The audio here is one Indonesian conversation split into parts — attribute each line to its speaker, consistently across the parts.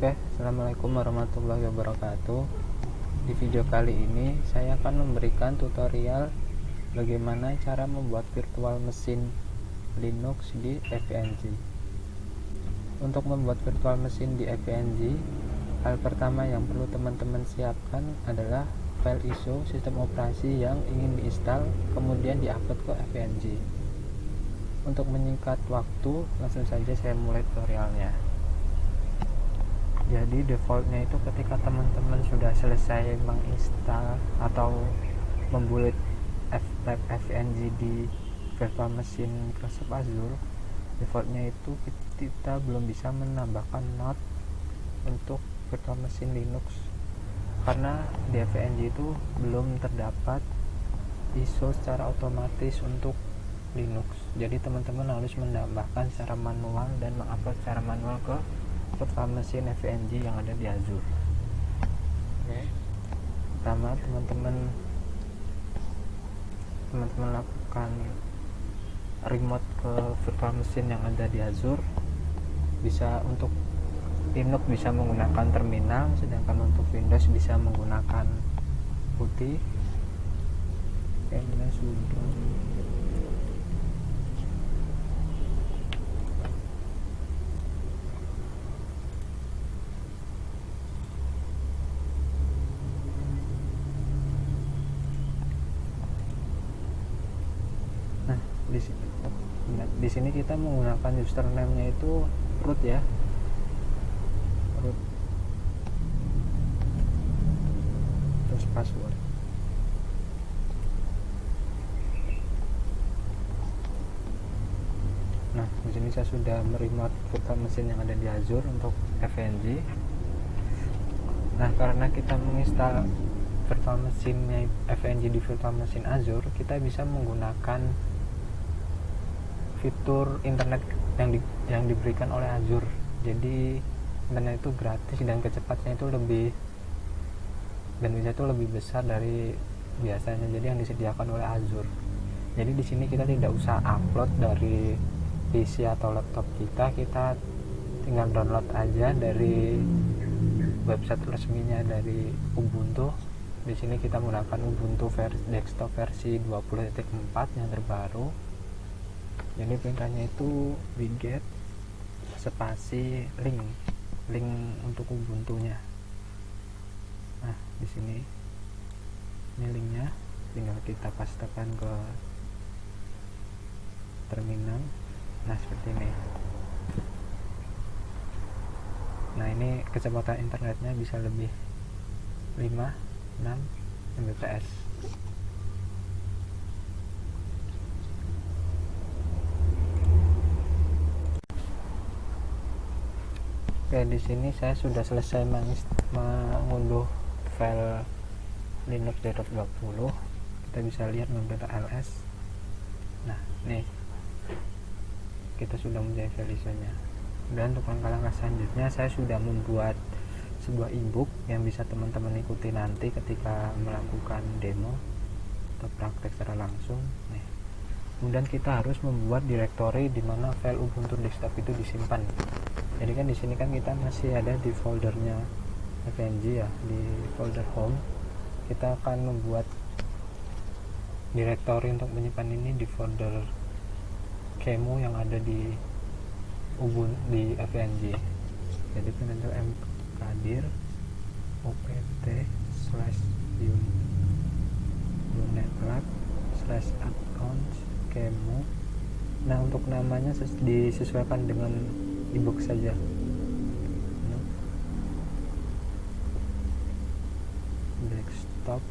Speaker 1: Oke, assalamualaikum warahmatullahi wabarakatuh. Di video kali ini saya akan memberikan tutorial bagaimana cara membuat virtual mesin Linux di FNG. Untuk membuat virtual mesin di FNG, hal pertama yang perlu teman-teman siapkan adalah file ISO sistem operasi yang ingin diinstal kemudian diupload ke FNG. Untuk menyingkat waktu, langsung saja saya mulai tutorialnya. Jadi defaultnya itu ketika teman-teman sudah selesai menginstal atau membuat FNG di virtual machine Microsoft Azure, defaultnya itu kita belum bisa menambahkan node untuk virtual machine Linux karena di FNG itu belum terdapat ISO secara otomatis untuk Linux. Jadi teman-teman harus menambahkan secara manual dan mengupload secara manual ke virtual machine FNG yang ada di Azure. Oke. Pertama teman-teman lakukan remote ke virtual machine yang ada di Azure. Bisa untuk Linux bisa menggunakan terminal, sedangkan untuk Windows bisa menggunakan putih. Kayaknya sudah. Di sini kita menggunakan username-nya itu root ya, root, terus password. Nah, di sini saya sudah meremote virtual machine yang ada di Azure untuk FNG. Nah, karena kita menginstal virtual machine FNG di virtual machine Azure, kita bisa menggunakan fitur internet yang diberikan oleh Azure. Jadi internet itu gratis dan kecepatannya itu lebih besar dari biasanya, jadi yang disediakan oleh Azure. Jadi di sini kita tidak usah upload dari PC atau laptop kita tinggal download aja dari website resminya dari Ubuntu. Di sini kita menggunakan Ubuntu desktop versi 20.4 yang terbaru. Jadi perintahnya itu wget spasi link untuk Ubuntunya. Nah, di sini ini linknya, tinggal kita pastekan ke terminal. Nah, seperti ini. Nah, ini kecepatan internetnya bisa lebih 5-6 Mbps. Oke, di sini saya sudah selesai mengunduh file linux.20. Kita bisa lihat .ls. Nah, nih kita sudah mempunyai file ISO-nya. Dan untuk langkah-langkah selanjutnya, saya sudah membuat sebuah ebook yang bisa teman-teman ikuti nanti ketika melakukan demo atau praktek secara langsung. Nih. Kemudian kita harus membuat direktori di mana file Ubuntu desktop itu disimpan. Jadi kan di sini kan kita masih ada di foldernya FNG ya, di folder home. Kita akan membuat direktori untuk menyimpan ini di folder kemu yang ada di Ubuntu di FNG. Jadi penentu mkdir opt/unetlab/accounts kemu. Nah, untuk namanya disesuaikan dengan ebook saja. Desktop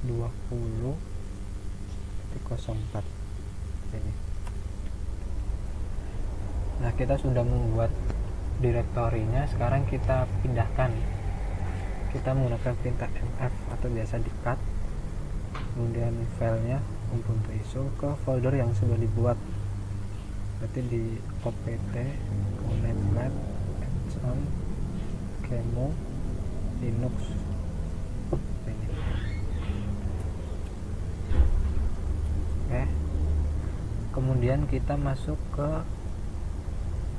Speaker 1: 20.04 ini. Nah, kita sudah membuat direktorinya. Sekarang kita pindahkan. Kita menggunakan perintah mf atau biasa di cut, kemudian filenya Ubuntu ISO ke folder yang sudah dibuat. Berarti di opt unetlab on kemu linux ini. Oke. Kemudian kita masuk ke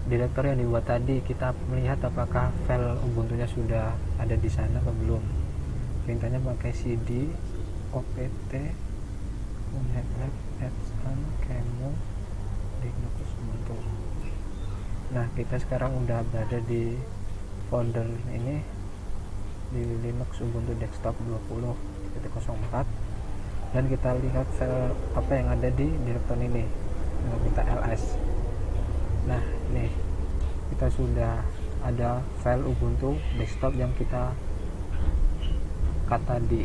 Speaker 1: direktori yang dibuat tadi, kita melihat apakah file Ubuntu-nya sudah ada di sana atau belum. Perintahnya pakai cd opt unhack kemu linux ubuntu. Nah, kita sekarang udah berada di folder ini, di Linux Ubuntu Desktop 20.04, dan kita lihat file apa yang ada di direktori ini. Kita ls. Nah, nih kita sudah ada file Ubuntu Desktop yang kita cut tadi.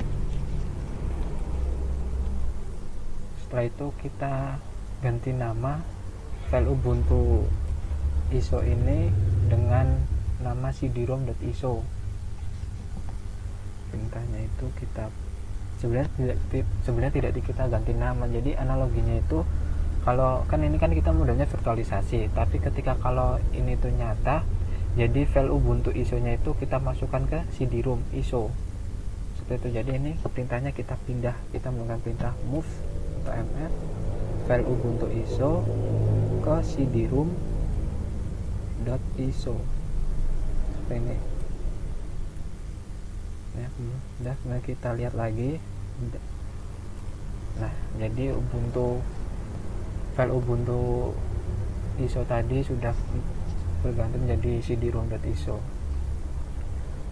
Speaker 1: Setelah itu kita ganti nama file Ubuntu ISO ini dengan nama cd-rom.iso. Perintahnya itu kita sebenarnya tidak kita ganti nama. Jadi analoginya itu, kalau kan ini kan kita modelnya virtualisasi, tapi ketika kalau ini tuh nyata, jadi file Ubuntu ISO-nya itu kita masukkan ke cd-rom ISO seperti itu. Jadi ini perintahnya kita pindah, kita menggunakan perintah move atau mf file Ubuntu ISO ke cd-rom.iso seperti ini ya. Udah, kemudian kita lihat lagi. Nah, jadi file Ubuntu ISO tadi sudah berganti menjadi cd-rom.iso.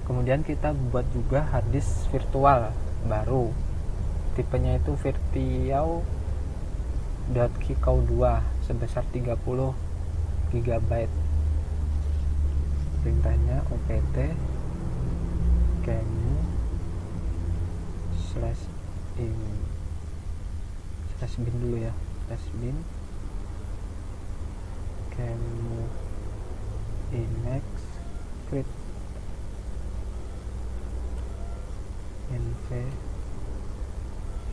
Speaker 1: Kemudian kita buat juga harddisk virtual baru, tipenya itu virtual.kikau2 sebesar 30 GB. Perintahnya opt kemu /bin dulu ya, /bin kemu inex create nv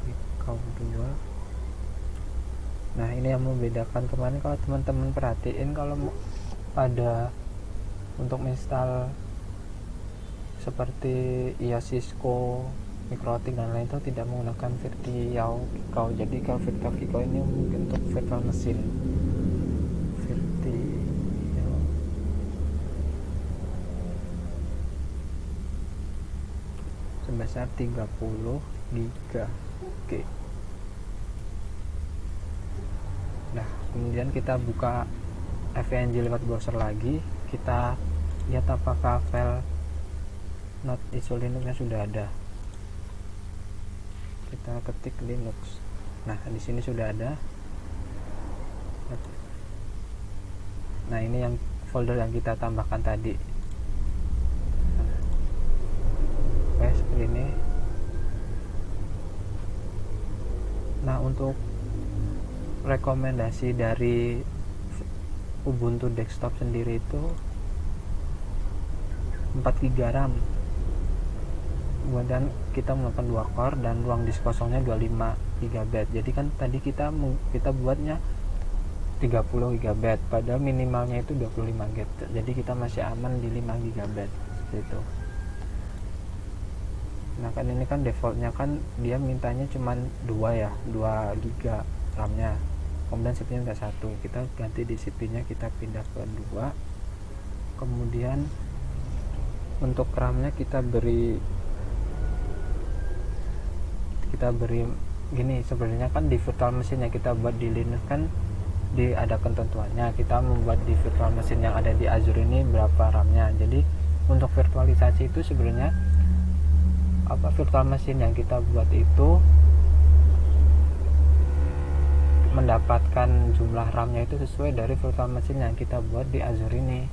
Speaker 1: kikau2. Nah, ini yang membedakan. Kemarin kalau teman-teman perhatiin, kalau pada untuk install seperti Cisco, Mikrotik dan lain itu tidak menggunakan virtual kikau. Jadi kalau virtual kikau ini mungkin untuk virtual mesin. Virtual sebesar 30 GB. Oke. Nah, kemudian kita buka FNG lewat browser lagi, kita lihat apakah file not iso Linux-nya sudah ada. Kita ketik Linux. Nah, di sini sudah ada. Nah, ini yang folder yang kita tambahkan tadi. Oke, seperti ini. Nah, untuk rekomendasi dari Ubuntu Desktop sendiri itu 4 GB RAM, dan kita menggunakan 2 core dan ruang disk kosongnya 25 GB. Jadi kan tadi kita buatnya 30 GB, padahal minimalnya itu 25 GB. Jadi kita masih aman di 5 GB seperti itu. Nah, kan ini kan defaultnya kan dia mintanya cuman 2 GB RAM-nya. Kemudian CPU-nya enggak 1. Kita ganti di CPU-nya, kita pindah ke 2. Kemudian untuk RAM-nya kita beri gini. Sebenarnya kan di virtual mesin yang kita buat di Linux kan ada ketentuannya. Kita membuat di virtual mesin yang ada di Azure ini berapa RAM-nya. Jadi untuk virtualisasi itu sebenarnya virtual mesin yang kita buat itu mendapatkan jumlah RAM-nya itu sesuai dari virtual mesin yang kita buat di Azure ini.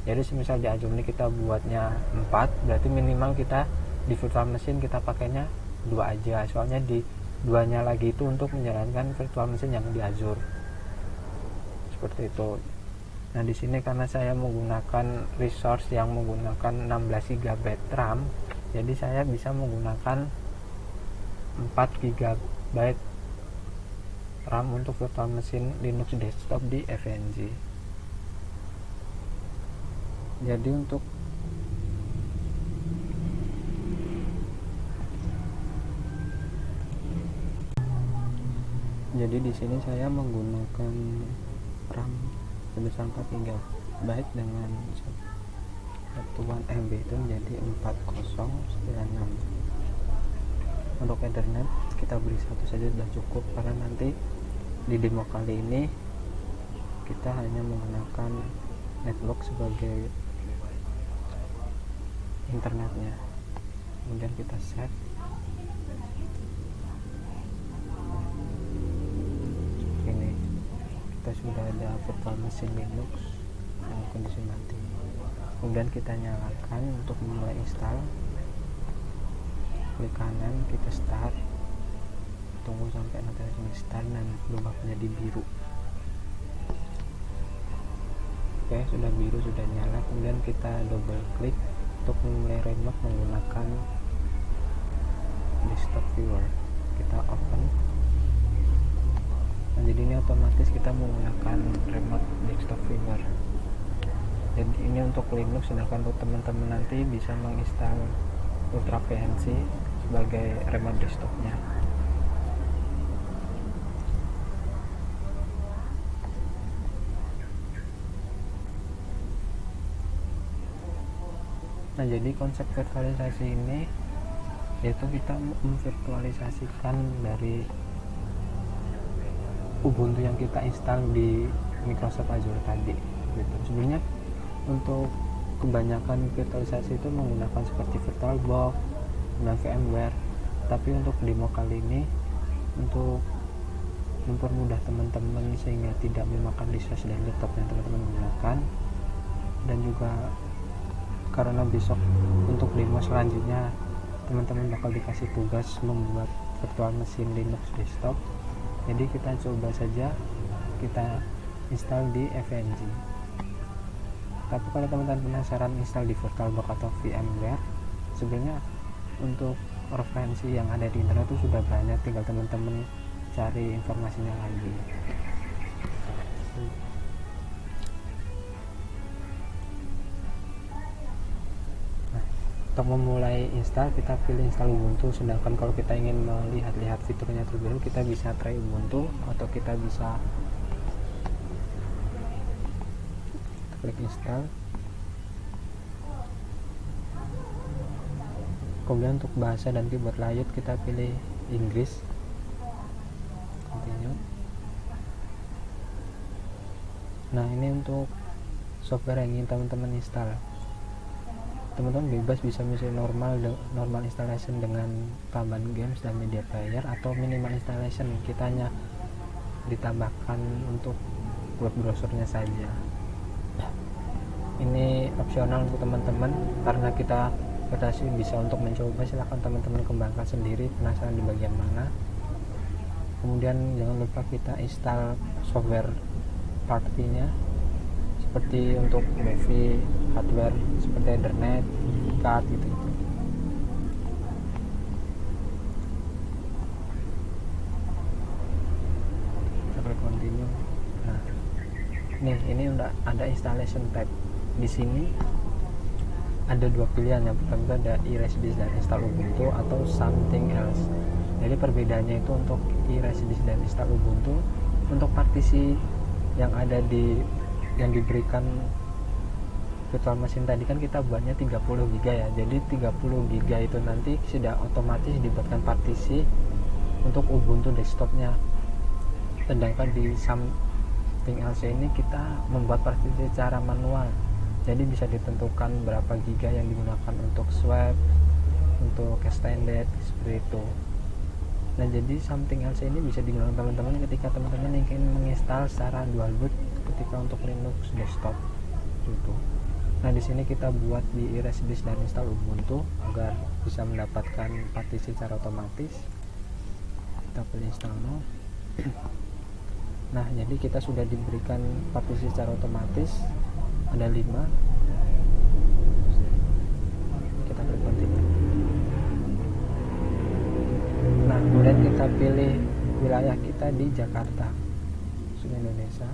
Speaker 1: Jadi semisal di Azure ini kita buatnya 4, berarti minimal kita di virtual mesin kita pakainya 2 aja. Soalnya di 2-nya lagi itu untuk menjalankan virtual mesin yang di Azure. Seperti itu. Nah, di sini karena saya menggunakan resource yang menggunakan 16 GB RAM, jadi saya bisa menggunakan 4 GB RAM untuk virtual mesin Linux desktop di FNG. Jadi di sini saya menggunakan RAM sebesar 4 GB dengan satuan MB itu menjadi 4096. Untuk Ethernet kita beri satu saja sudah cukup, karena nanti di demo kali ini kita hanya menggunakan network sebagai internetnya. Kemudian kita set. Ini kita sudah ada virtual machine Linux yang kondisi mati. Kemudian kita nyalakan untuk memulai install. Klik kanan, kita start, tunggu sampai notifikasi start dan berubah menjadi biru. Oke, sudah biru, sudah nyala. Kemudian kita double klik untuk memulai remote menggunakan desktop viewer. Kita open. Nah, jadi ini otomatis kita menggunakan remote desktop viewer. Jadi ini untuk Linux, sedangkan untuk teman-teman nanti bisa menginstal Ultra VNC sebagai remote desktopnya. Nah, jadi konsep virtualisasi ini yaitu kita memvirtualisasikan dari Ubuntu yang kita install di Microsoft Azure tadi gitu. Sebenarnya untuk kebanyakan virtualisasi itu menggunakan seperti VirtualBox dan VMware, tapi untuk demo kali ini untuk mempermudah teman-teman sehingga tidak memakan resource dan laptop yang teman-teman gunakan, dan juga karena besok untuk demo selanjutnya teman-teman bakal dikasih tugas membuat virtual machine Linux desktop, jadi kita coba saja kita install di FNG. Tapi kalau teman-teman penasaran install di VirtualBox atau VMware, sebenarnya untuk referensi yang ada di internet itu sudah banyak, tinggal teman-teman cari informasinya lagi. Nah, untuk memulai install kita pilih install Ubuntu, sedangkan kalau kita ingin melihat-lihat fiturnya terlebih dahulu kita bisa try Ubuntu atau kita bisa klik install. Kemudian untuk bahasa dan keyboard layout kita pilih Inggris. Continue. Nah, ini untuk software yang ingin teman-teman install. Teman-teman bebas bisa misalnya normal installation dengan tambahan games dan media player, atau minimal installation kita hanya ditambahkan untuk web browsernya saja. Ini opsional untuk teman-teman, karena kita versi bisa untuk mencoba, silahkan teman-teman kembangkan sendiri, penasaran di bagian mana. Kemudian jangan lupa kita install software partinya seperti untuk MIFI, hardware seperti Ethernet, card gitu. Kita klik continue. Nah, ini udah ada installation tab. Di sini ada dua pilihan, yang pertama itu ada erase disk dan install Ubuntu atau something else. Jadi perbedaannya itu untuk erase disk dan install Ubuntu, untuk partisi yang ada yang diberikan virtual machine tadi kan kita buatnya 30 GB ya. Jadi 30 GB itu nanti sudah otomatis dibuatkan partisi untuk Ubuntu desktopnya. Sedangkan di something else ini kita membuat partisi secara manual. Jadi bisa ditentukan berapa giga yang digunakan untuk swap, untuk extended, seperti itu. Nah, jadi something else ini bisa digunakan teman-teman ketika teman-teman ingin menginstal secara dual boot ketika untuk Linux desktop gitu. Nah, di sini kita buat di erase disk dan install Ubuntu agar bisa mendapatkan partisi secara otomatis. Kita pilih install now. Nah, jadi kita sudah diberikan partisi secara otomatis, ada 5. Kita klik continue. Nah, kemudian kita pilih wilayah kita di Jakarta, sudah Indonesia.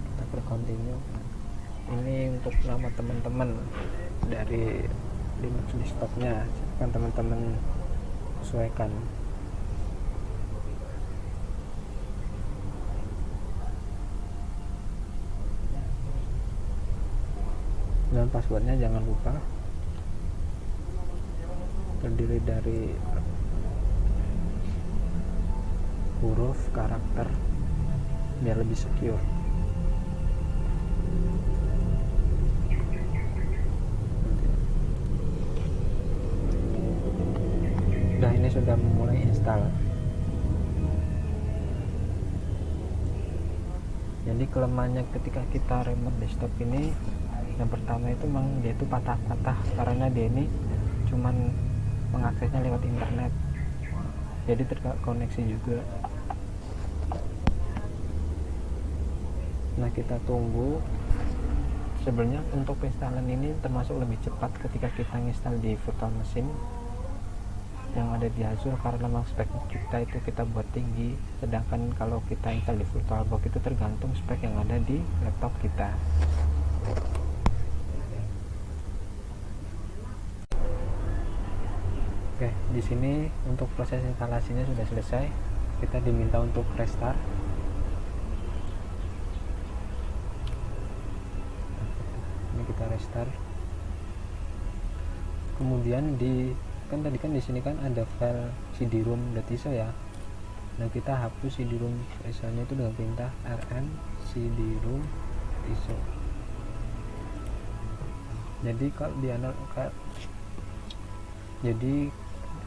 Speaker 1: Kita klik continue. Ini untuk nama teman-teman dari Linux desktopnya, kan teman-teman sesuaikan. Dan passwordnya jangan lupa terdiri dari huruf, karakter, biar lebih secure. Nah, ini sudah mulai install. Jadi kelemahannya ketika kita remote desktop ini, yang pertama itu memang dia itu patah-patah karena dia ini cuman mengaksesnya lewat internet, jadi terkoneksi juga. Nah, kita tunggu. Sebenarnya untuk instalan ini termasuk lebih cepat ketika kita install di virtual machine yang ada di Azure, karena memang spek kita itu kita buat tinggi, sedangkan kalau kita install di VirtualBox itu tergantung spek yang ada di laptop kita. Oke, di sini untuk proses instalasinya sudah selesai. Kita diminta untuk restart. Ini kita restart. Kemudian tadi kan di sini kan ada file cd-rom.iso ya. Nah, kita hapus cd-rom ISO-nya itu dengan perintah rm cd-rom.iso. Jadi kalau jadi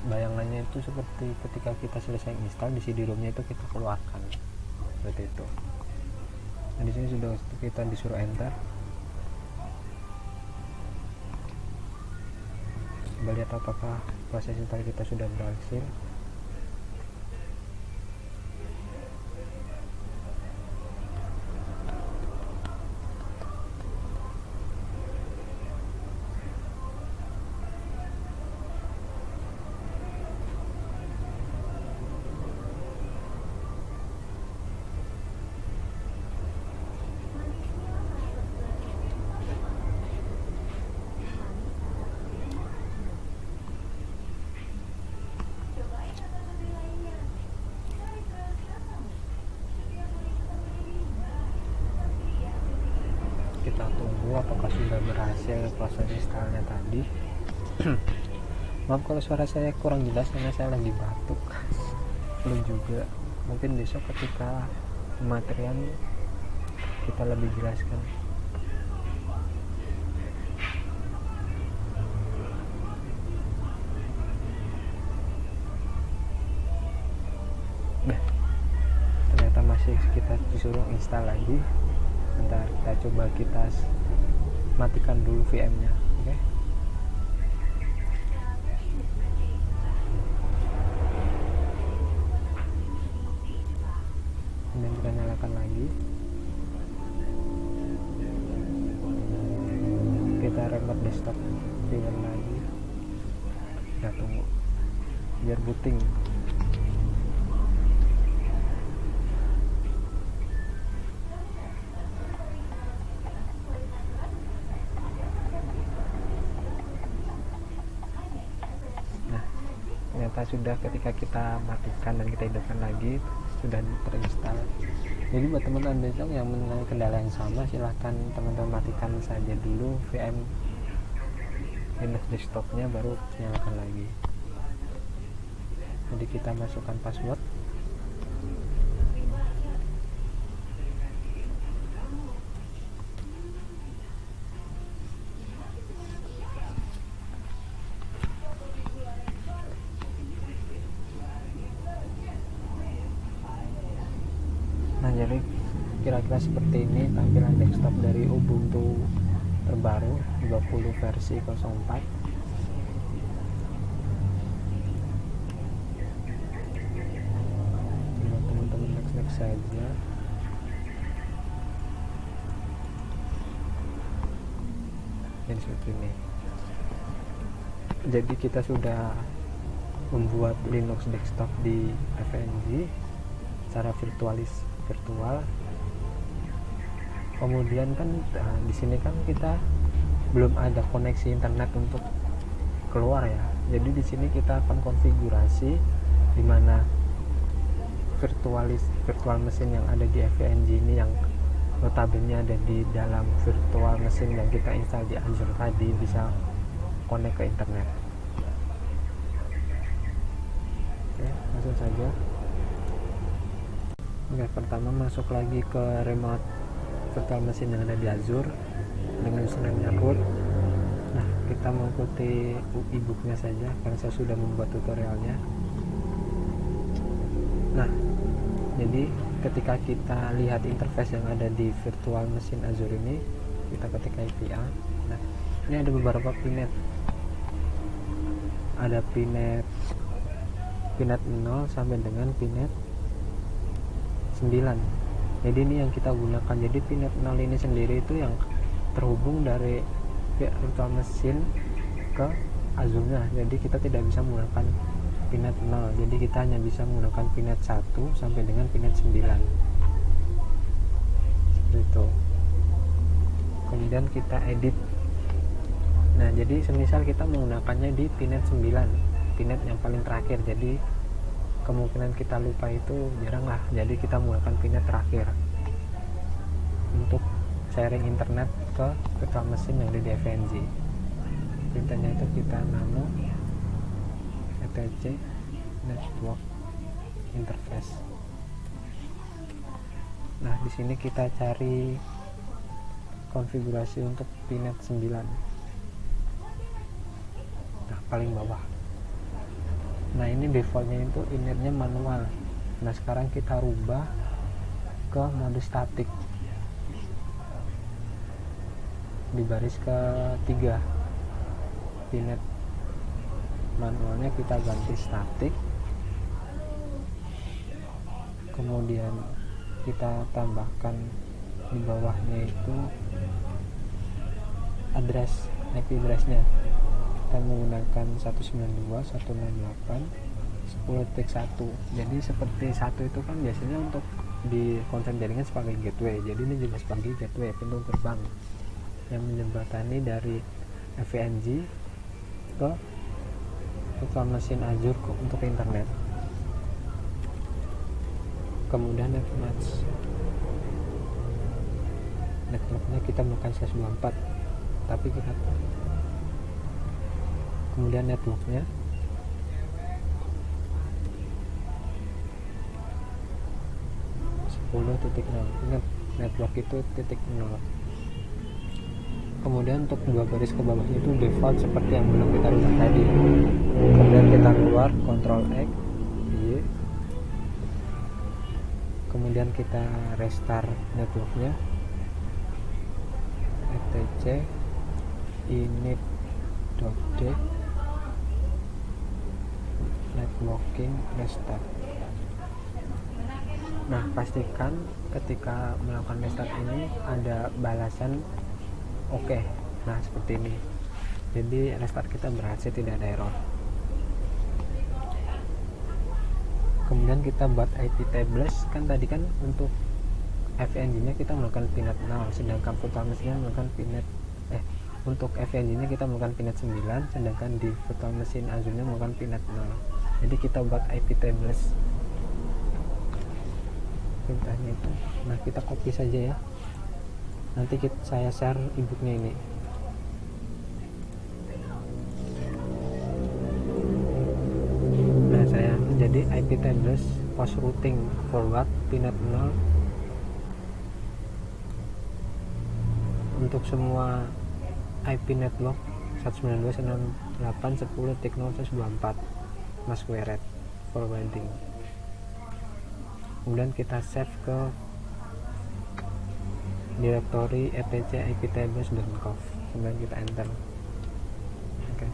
Speaker 1: bayangannya itu seperti ketika kita selesai install di cd-romnya itu kita keluarkan seperti itu. Nah, di sini sudah kita disuruh enter. Coba lihat apakah proses install kita sudah berhasil. Kita tunggu apakah sudah berhasil proses installnya tadi. Maaf kalau suara saya kurang jelas karena saya lagi batuk. Belum juga, mungkin besok ketika materian kita lebih jelaskan. Nah, ternyata masih kita disuruh install lagi. Bentar, kita coba matikan dulu VM-nya. Oke. Kemudian kita nyalakan lagi. Kita remote desktop dengan lagi. Kita tunggu biar booting. Ternyata sudah, ketika kita matikan dan kita hidupkan lagi sudah terinstall. Jadi buat teman-teman besok yang mengalami kendala yang sama, silahkan teman-teman matikan saja dulu VM Linux desktopnya, baru nyalakan lagi. Jadi kita masukkan password. Nah, jadi kira-kira seperti ini tampilan desktop dari Ubuntu terbaru 20 versi 04. Coba teman-teman next saja. Jadi seperti ini. Jadi kita sudah membuat Linux desktop di FNG secara virtual. Kemudian kan di sini kan kita belum ada koneksi internet untuk keluar ya. Jadi di sini kita akan konfigurasi di mana virtual mesin yang ada di FNG ini yang notabene ada di dalam virtual machine yang kita install di Azure tadi bisa connect ke internet. Oke, langsung saja. Oke, pertama masuk lagi ke remote virtual machine yang ada di Azure dengan username-nya root. Nah, kita mengikuti e-booknya saja karena saya sudah membuat tutorialnya. Nah, jadi ketika kita lihat interface yang ada di virtual machine Azure ini, kita ketik API. Nah, ini ada beberapa pinet. Ada pinet 0 sampai dengan pinet 9. Jadi ini yang kita gunakan. Jadi pinet 0 ini sendiri itu yang terhubung dari virtual machine ke Azure-nya. Jadi kita tidak bisa menggunakan pinet 0. Jadi kita hanya bisa menggunakan pinet 1 sampai dengan pinet 9. Seperti itu. Kemudian kita edit. Nah, jadi semisal kita menggunakannya di pinet 9, pinet yang paling terakhir. Jadi kemungkinan kita lupa itu jarang lah. Jadi kita menggunakan pinet terakhir untuk sharing internet ke virtual machine yang ada di FNG. Perintahnya itu kita nano etc network interface. Nah, di sini kita cari konfigurasi untuk pinet 9. Nah, paling bawah. Nah, ini defaultnya itu initnya manual. Nah, sekarang kita rubah ke mode statik di baris ketiga. Pinet manualnya kita ganti statik, kemudian kita tambahkan di bawahnya itu address, IP address-nya kita menggunakan 192.168.10.1. jadi seperti 1 itu kan biasanya untuk di konsep jaringan sebagai gateway, jadi ini juga sebagai gateway, pintu gerbang yang menjembatani dari FNG ke virtual machine Azure untuk internet. Kemudian networknya kita bukan 124, tapi kita kemudian networknya ingat network itu titik 0. Kemudian untuk dua baris ke bawahnya itu default seperti yang belum kita rubah tadi. Kemudian kita keluar Ctrl X Y, kemudian kita restart networknya etc init.d networking restart. Nah, pastikan ketika melakukan restart ini ada balasan oke. Nah, seperti ini. Jadi restart kita berhasil, tidak ada error. Kemudian kita buat IP tables. Kan tadi kan untuk FNG nya kita melakukan pinet 0, sedangkan virtual machine melakukan pinet untuk FNG nya kita melakukan pinet 9, sedangkan di virtual machine Azure nya melakukan pinet 0. Jadi kita buat IP tables perintahnya itu. Nah, kita copy saja ya. Nanti saya share e-booknya ini. Nah, saya jadi IP tables post routing forward pinet 0 untuk semua IP network 192.168.10.0.124 masquerade forwarding. Kemudian kita save ke directory etc iptables.conf, kemudian kita enter. Oke.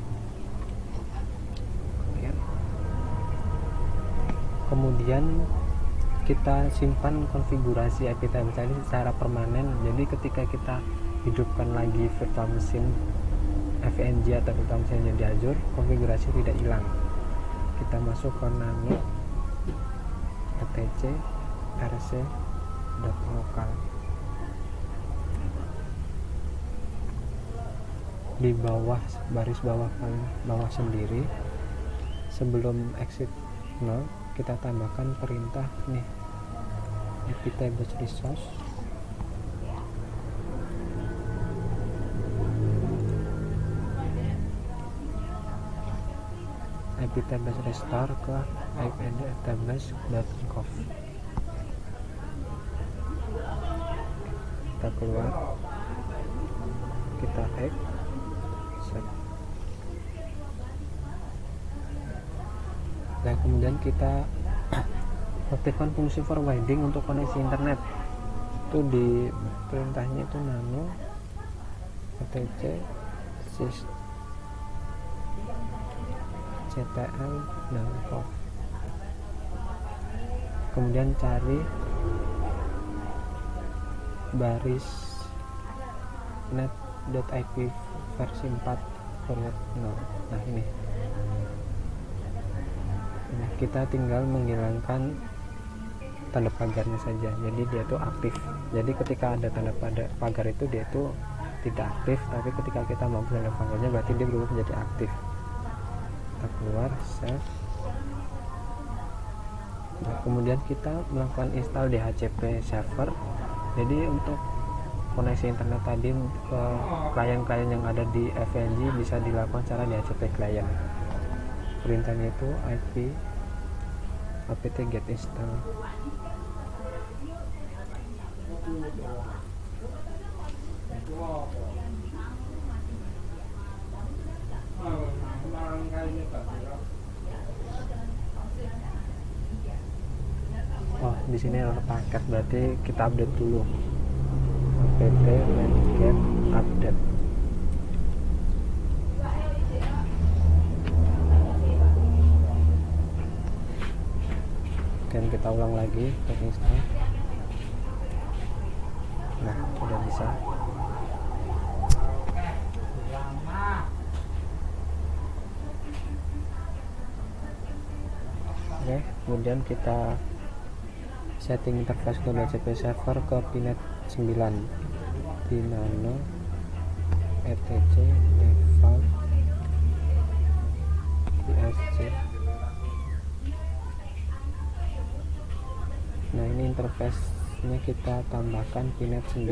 Speaker 1: Kemudian kita simpan konfigurasi IP tables tadi secara permanen. Jadi ketika kita hidupkan lagi virtual machine FNG atau virtual machine di Azure, konfigurasi tidak hilang. Kita masuk ke nano etc rc.local. Di bawah baris bawah sendiri sebelum exit 0 kita tambahkan perintah nih iptables resource iptables restore ke iptables.conf. Kita keluar, kita X set. Nah kemudian kita aktifkan fungsi forwarding untuk koneksi internet. Itu di perintahnya itu nano etc sys ctl dan conf. Kemudian cari baris net.ip versi 4.0. Nah ini kita tinggal menghilangkan tanda pagarnya saja, jadi dia itu aktif. Jadi ketika ada tanda pagar itu dia itu tidak aktif, tapi ketika kita mau tanda pagarnya berarti dia berubah menjadi aktif. Kita keluar, save. Nah, kemudian kita melakukan install DHCP server. Jadi untuk koneksi internet tadi ke klien-klien yang ada di FNG bisa dilakukan secara DHCP client. Perintahnya itu apt get install. Oh, di sini ada paket, berarti kita update dulu. Apt get update. Dan kita ulang lagi untuk install. Nah, sudah bisa. Oke, kemudian kita setting interface ke DHCP server ke pinet 9 di nano etc default isc. Nah ini interface-nya kita tambahkan pinet 9.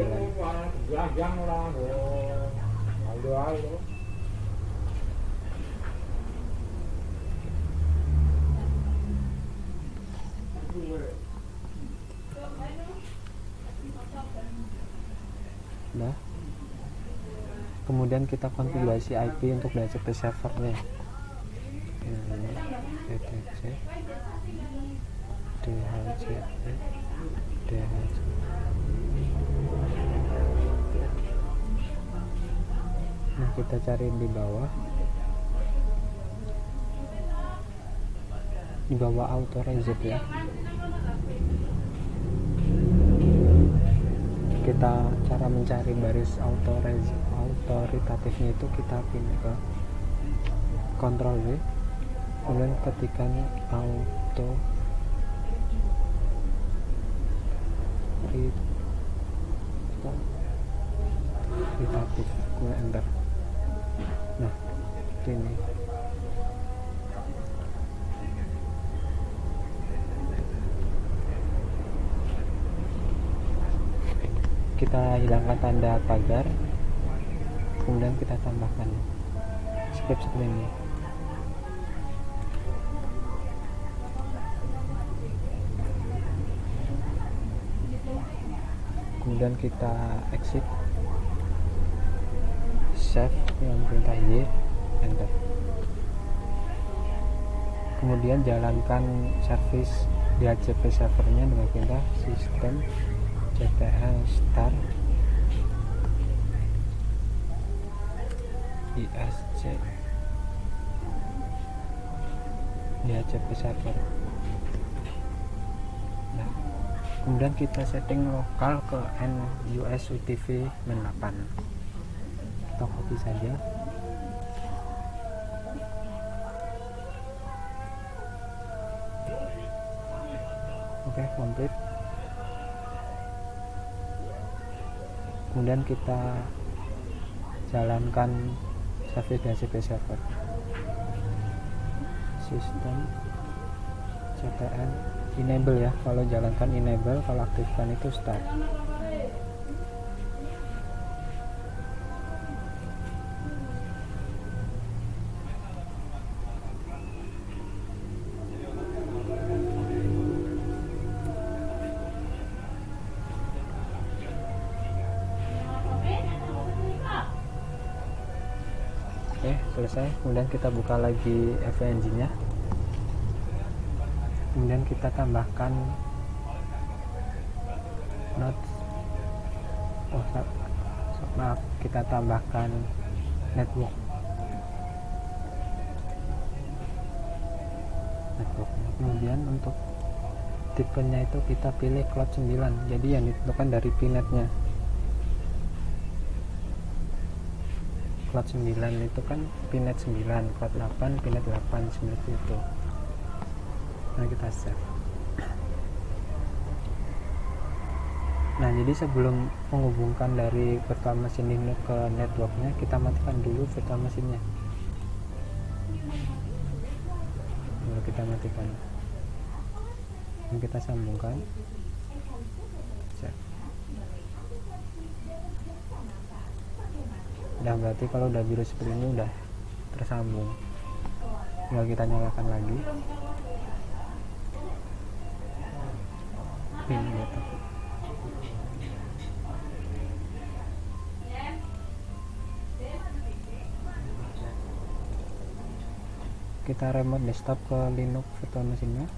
Speaker 1: Nah, kemudian kita konfigurasi IP untuk DHCP servernya. etc DHCP. Nah kita cari di bawah authorized ya. Kita cara mencari baris autoritatifnya itu kita pindah ke Ctrl V, kemudian ketikkan autoritatif, kemudian enter. Nah ini kita hilangkan tanda pagar, kemudian kita tambahkan script seperti ini. Kemudian kita exit, save dengan perintah Y, enter. Kemudian jalankan service DHCP servernya dengan perintah system ctl start isc DHCP server. Nah, kemudian kita setting lokal ke NUS UTV 8. Kita copy saja. Oke, complete. Kemudian kita jalankan service DHCP server, sistem ctl enable ya, kalau jalankan enable, kalau aktifkan itu start. selesai. Kemudian kita buka lagi FVNG nya, kemudian kita tambahkan nodes, maaf, kita tambahkan network. Kemudian untuk tipenya itu kita pilih cloud 9, jadi yang ditentukan dari pinetnya. Cloud 9 itu kan pinet 9, cloud 8 pinet 8, seperti itu. Nah, kita save. Nah, jadi sebelum menghubungkan dari virtual machine Linux ke networknya, kita matikan dulu virtual machine-nya. Lalu kita matikan, dan kita sambungkan. Udah, berarti kalau udah biru seperti ini udah tersambung. Tinggal kita nyalakan lagi. Ini gitu. Kita remote desktop ke Linux virtual machine-nya.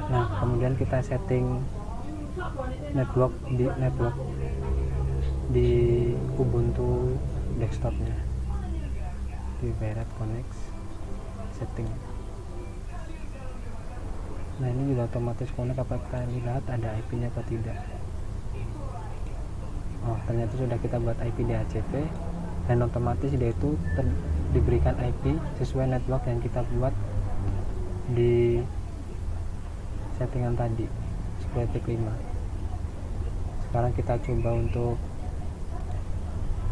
Speaker 1: Nah, kemudian kita setting network di Ubuntu desktopnya, di Barrett Connect setting. Nah, ini sudah otomatis connect. Apa kita lihat ada IP-nya atau tidak? Oh, ternyata sudah kita buat IP di DHCP, dan otomatis dia itu diberikan IP sesuai network yang kita buat di settingan tadi, seperti 5. Sekarang kita coba untuk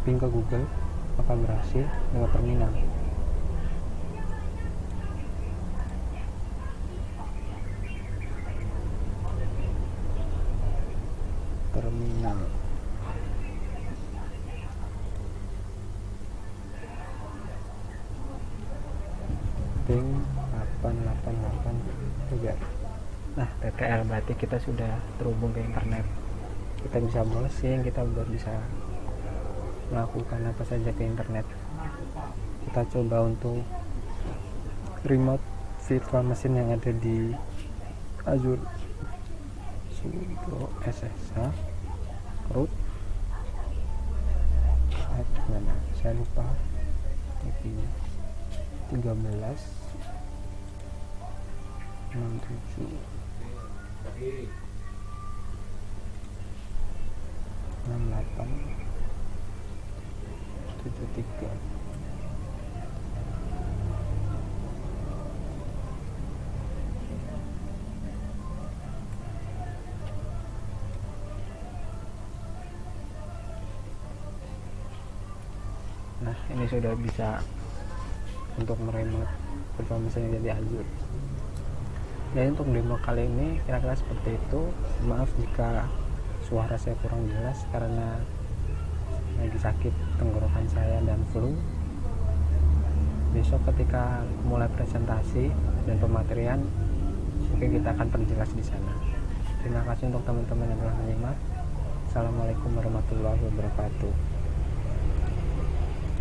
Speaker 1: ping ke Google, maka berhasil lewat terminal. Ping 888 juga. Nah, TTL berarti kita sudah terhubung ke internet. Kita bisa browsing, kita bisa melakukan apa saja ke internet. Kita coba untuk remote virtual machine yang ada di Azure. Sudo SSH root mana? Saya lupa IP-nya. 13 67 68 73. Nah, ini sudah bisa untuk meremote virtual machine yang jadi Azure. Dan untuk demo kali ini kira-kira seperti itu. Maaf jika suara saya kurang jelas karena lagi sakit tenggorokan saya dan flu. Besok ketika mulai presentasi dan pematerian, mungkin kita akan perjelas di sana. Terima kasih untuk teman-teman yang telah menyimak. Assalamualaikum warahmatullahi wabarakatuh.